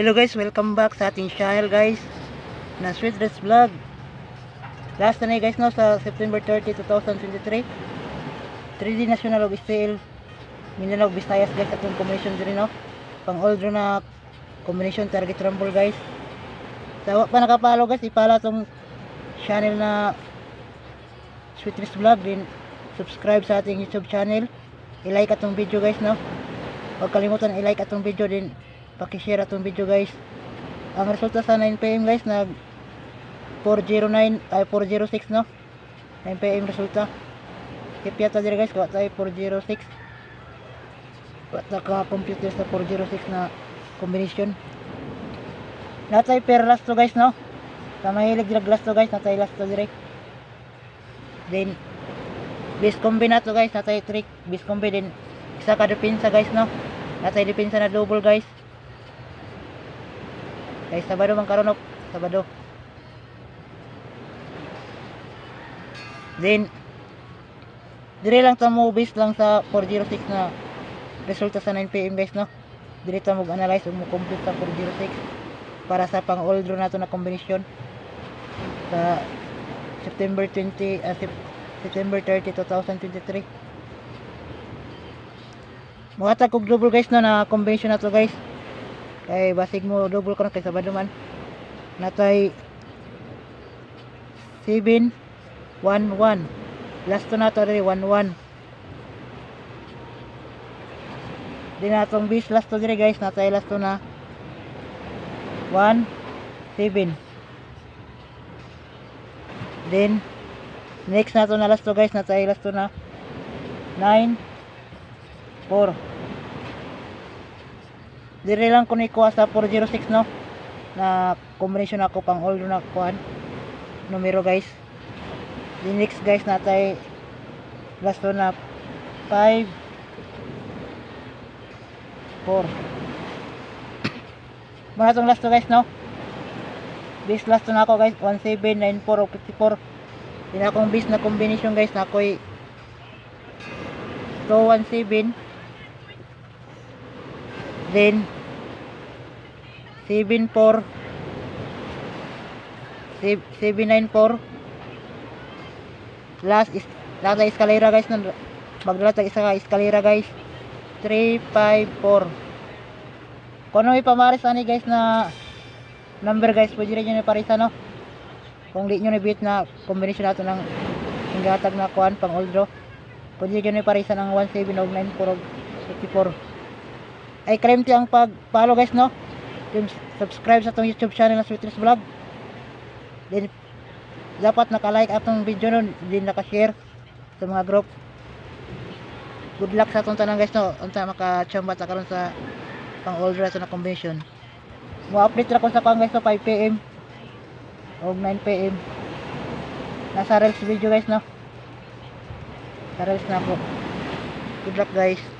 Hello guys, welcome back sa ating channel guys na Sweet Dress Vlog. Last na guys no, sa September 30, 2023 3D National of STL Mindanao Visayas guys atong combination din no. Pang all draw na combination target rumble guys. Sa pa nakapalo guys, ipala tong channel na Sweet Dress Vlog, din subscribe sa ating YouTube channel. I-like atong video guys no. Huwag kalimutan i-like atong video, din paki-share atong video guys. Ang resulta sa 9 PM guys nag 406 no. 9 PM resulta. Kipyata dire guys, kuha tayo 406. Kuha computer sa 406 na combination. Natay per last to guys no. Sa mahilig drag last to guys, natay last to dire. Then bis combi na to guys, natay trick bis combi, din isa ka depensa guys no. Natay depensa na double guys. Guys, Sabado man karon, Sabado. Then dire lang ta mo base lang sa 406 na resulta sa 9 PM guys no. Dire ta mo analyze ug mo complete sa 406 para sa pang all draw nato na combination sa September 30, 2023. Muhatag kog double guys no na combination nato guys. Kay basig mo double ko na kay Sabado man. Natay 7 1 1. Last to na to rin 1 1. Din atong bis last to dire guys, natay last to na 1 7. Then next na to na last to guys, natay last to na 9 4. Dire lang ko ni kuha sa 406 no na combination ako pang all na kuhan numero guys. The next guys natay last to na 5 4. Mga tong last to guys no. Bis last to na ako guys 1794 o 54. Din akong bis na combination guys na ako'y 217. Then 74 794 last is lata eskalera guys no, maglatag isa ka eskalera guys 354. Kung ano ipamaris ani guys na number guys, pwede rin nyo parisa no. Kung di nyo nabit na combination nato ng hinggatag na kuhan pang all draw, pwede nyo parisa ng 17 o 94 o 54. Ay claim ti ang pag-follow guys no. Then subscribe sa atong YouTube channel na Sweet Dress Vlog. Then dapat naka-like atong video no, din naka-share sa mga group. Good luck sa atong tanan guys no. Unta maka-chamba ta karon sa pang all draw na combination. Mo-update ra ko sa pang guys no 5 PM o 9 PM. Nasa reels video guys no. Sa reels na po. Good luck guys.